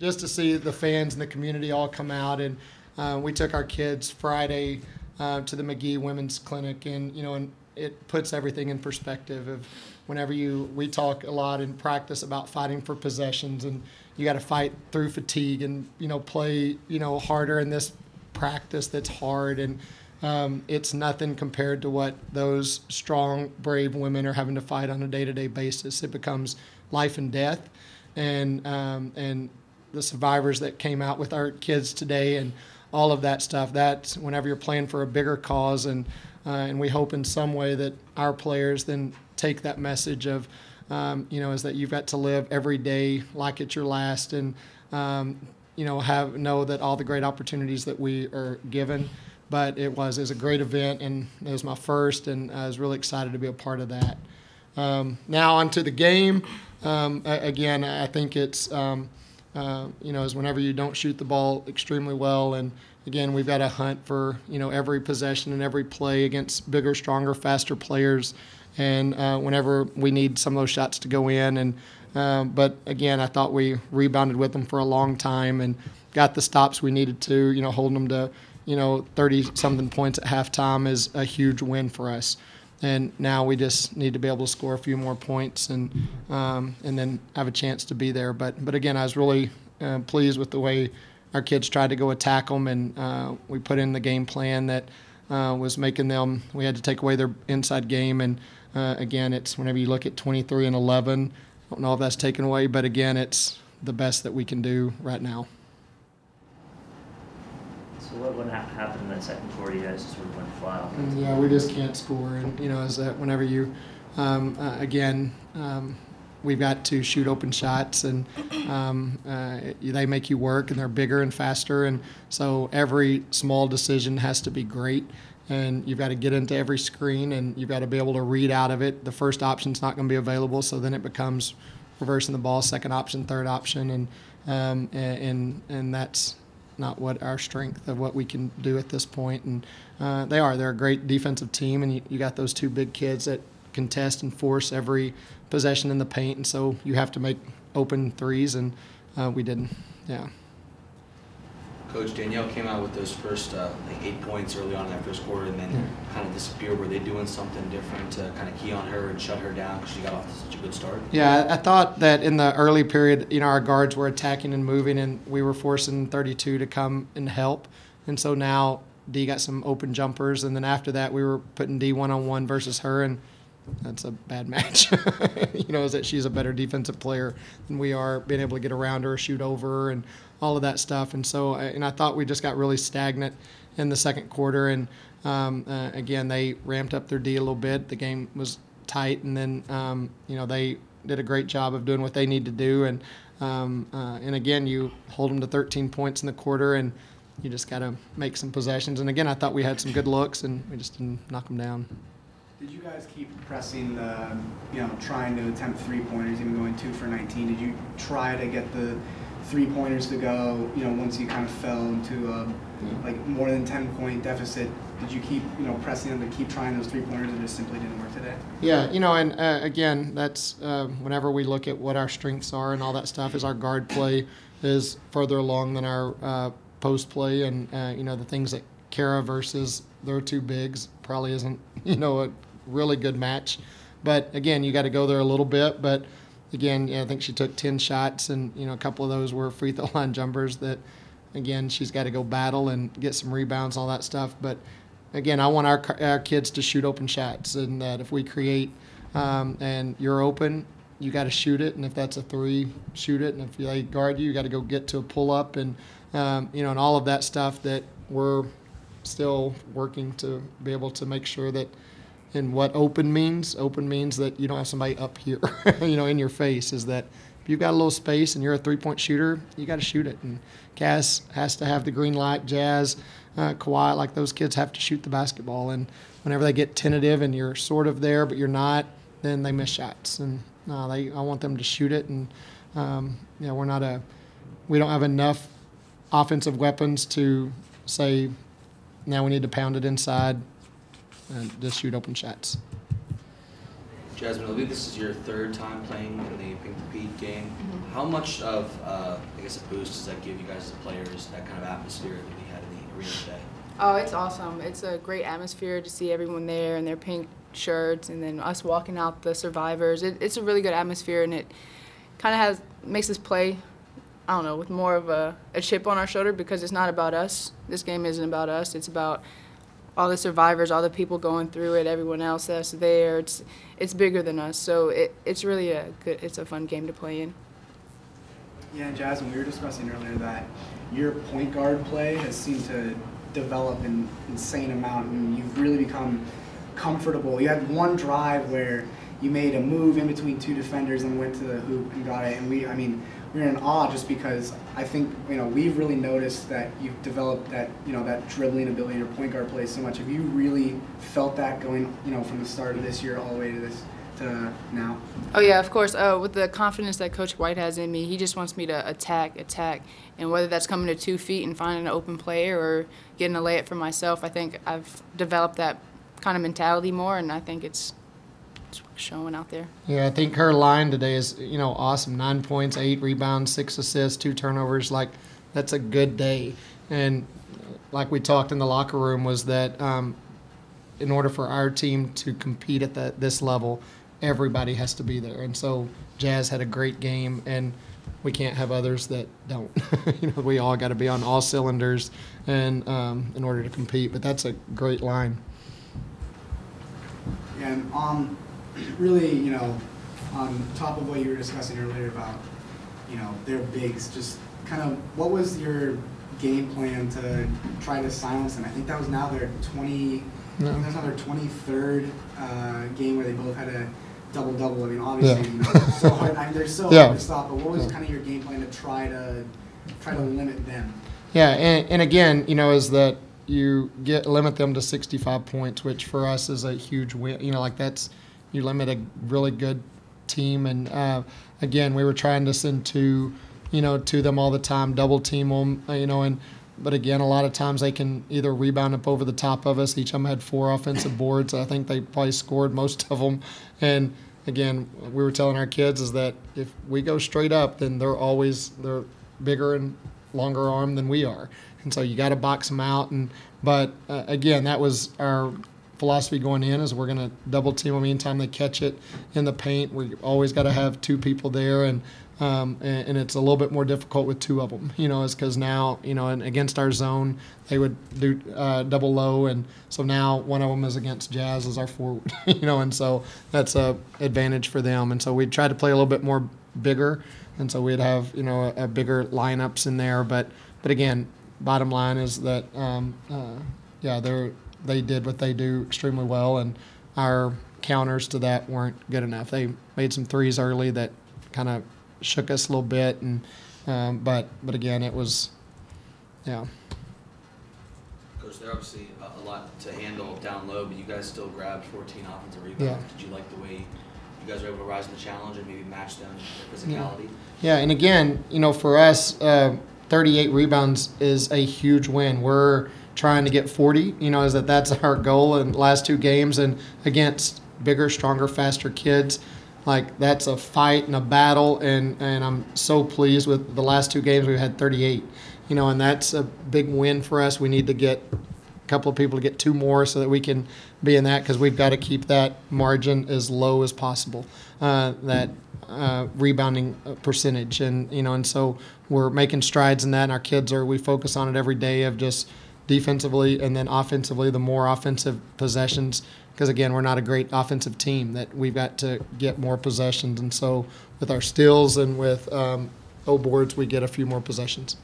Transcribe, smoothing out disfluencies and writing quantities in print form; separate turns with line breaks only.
just to see the fans and the community all come out. And we took our kids Friday to the McGee Women's Clinic, and and it puts everything in perspective of whenever we talk a lot in practice about fighting for possessions, and you got to fight through fatigue and play harder in this practice that's hard, and it's nothing compared to what those strong, brave women are having to fight on a day-to-day basis. It becomes life and death, and the survivors that came out with our kids today and all of that stuff. That's whenever you're playing for a bigger cause, and we hope in some way that our players then take that message of, is that you've got to live every day like it's your last, and know that all the great opportunities that we are given. But it was a great event, and it was my first, and I was really excited to be a part of that. Now on to the game. Again, I think it's is whenever you don't shoot the ball extremely well, and again, we've got to hunt for every possession and every play against bigger, stronger, faster players, and whenever we need some of those shots to go in. And but again, I thought we rebounded with them for a long time and got the stops we needed to. Holding them to 30-something points at halftime is a huge win for us. And now we just need to be able to score a few more points and then have a chance to be there. But again, I was really pleased with the way our kids tried to go attack them, and we put in the game plan that was making them. We had to take away their inside game, and again, it's whenever you look at 23 and 11. I don't know if that's taken away, but again, it's the best that we can do right now.
So what happened in that second quarter? You guys just sort of went flat.
Yeah, we just can't score, and is that whenever you, we've got to shoot open shots, and they make you work, and they're bigger and faster, and so every small decision has to be great, and you've got to get into every screen, and you've got to be able to read out of it. The first option's not going to be available, so then it becomes reversing the ball, second option, third option, and that's not what our strength of what we can do at this point. And they're a great defensive team, and you got those two big kids that contest and force every possession in the paint, and so you have to make open threes, and we didn't. Yeah.
Coach, Danielle came out with those first 8 points early on in that first quarter, and then kind of disappeared. Were they doing something different to kind of key on her and shut her down because she got off to such a good start?
Yeah, I thought that in the early period, our guards were attacking and moving, and we were forcing 32 to come and help. And so now D got some open jumpers, and then after that we were putting D one-on-one versus her, and that's a bad match. Is that she's a better defensive player than we are, being able to get around her, shoot over her, and all of that stuff. And so, I thought we just got really stagnant in the second quarter. And again, they ramped up their D a little bit. The game was tight, and then they did a great job of doing what they need to do. And again, you hold them to 13 points in the quarter, and you just got to make some possessions. And again, I thought we had some good looks, and we just didn't knock them down.
Did you guys keep pressing trying to attempt three-pointers, even going 2 for 19? Did you try to get the three-pointers to go, once you kind of fell into like more than 10-point deficit? Did you keep, pressing them to keep trying those three-pointers, and just simply didn't work today?
Yeah, and again, that's whenever we look at what our strengths are and all that stuff, is our guard play is further along than our post play, and the things that Kara versus their two bigs probably isn't, a really good match. But again, you got to go there a little bit. But again, I think she took 10 shots, and a couple of those were free throw line jumpers that, again, she's got to go battle and get some rebounds, all that stuff. But again, I want our kids to shoot open shots, and that if we create and you're open, you got to shoot it. And if that's a three, shoot it. And if they guard you, you got to go get to a pull up, and and all of that stuff that we're still working to be able to make sure that. And what open means that you don't have somebody up here, in your face. Is that if you've got a little space and you're a three-point shooter, you got to shoot it. And Cass has to have the green light. Jazz, Kawhi, like those kids have to shoot the basketball. And whenever they get tentative and you're sort of there but you're not, then they miss shots. And I want them to shoot it. And we don't have enough offensive weapons to say now we need to pound it inside and just shoot open shots.
Jasmine, I believe this is your third time playing in the Pitt game.
Mm-hmm.
How much of, I guess, a boost does that give you guys as players, that kind of atmosphere that we had in the arena today?
Oh, it's awesome. It's a great atmosphere to see everyone there in their pink shirts, and then us walking out the survivors. It's a really good atmosphere, and it kind of makes us play, I don't know, with more of a chip on our shoulder, because it's not about us. This game isn't about us. It's about all the survivors, all the people going through it, everyone else that's there. It's bigger than us, so it's really it's a fun game to play in.
Yeah, and Jasmine, we were discussing earlier that your point guard play has seemed to develop an insane amount, and you've really become comfortable. You had one drive where you made a move in between two defenders and went to the hoop and got it, and we're in awe just because I think, we've really noticed that you've developed that, that dribbling ability, your point guard play so much. Have you really felt that going, from the start of this year all the way to now?
Oh yeah, of course. With the confidence that Coach White has in me, he just wants me to attack, and whether that's coming to 2 feet and finding an open player or getting a layup for myself, I think I've developed that kind of mentality more, and I think it's showing out there.
Yeah, I think her line today is, awesome. 9 points, 8 rebounds, 6 assists, 2 turnovers. Like, that's a good day. And like we talked in the locker room, was that in order for our team to compete at this level, everybody has to be there. And so Jazz had a great game, and we can't have others that don't. We all got to be on all cylinders and in order to compete. But that's a great line.
Yeah, and really, on top of what you were discussing earlier about, their bigs, just kind of what was your game plan to try to silence them? I think that was now their 23rd game where they both had a double-double. I mean, obviously, so hard. They're so hard to stop. But what was kind of your game plan to try to limit them?
Yeah, and again, is that you limit them to 65 points, which for us is a huge win. You limit a really good team, and again, we were trying to send to them all the time, double team them, but again, a lot of times they can either rebound up over the top of us. Each of them had 4 offensive boards. I think they probably scored most of them. And again, we were telling our kids is that if we go straight up, then they're bigger and longer armed than we are, and so you got to box them out. But again, that was our philosophy going in, is we're going to double team them anytime they catch it in the paint. We always got to have 2 people there, and it's a little bit more difficult with 2 of them, is because now, and against our zone, they would do double low, and so now one of them is against Jazz as our forward, and so that's a advantage for them. And so we tried to play a little bit more bigger, and so we'd have, a bigger lineups in there. But again, bottom line is that, they did what they do extremely well, and our counters to that weren't good enough. They made some threes early that kind of shook us a little bit, and but again, it was,
Coach, they're obviously a lot to handle down low, but you guys still grabbed 14 offensive rebounds.
Yeah.
Did you like the way you guys were able to rise in the challenge and maybe match them in physicality?
Yeah, and again, for us, 38 rebounds is a huge win. We're trying to get 40, that's our goal in the last 2 games, and against bigger, stronger, faster kids. Like, that's a fight and a battle, and I'm so pleased with the last 2 games. We've had 38, and that's a big win for us. We need to get a couple of people to get 2 more so that we can be in that, because we've got to keep that margin as low as possible, that rebounding percentage, and so we're making strides in that, and our kids we focus on it every day, of just defensively and then offensively, the more offensive possessions, because again, we're not a great offensive team, that we've got to get more possessions, and so with our steals and with boards, we get a few more possessions.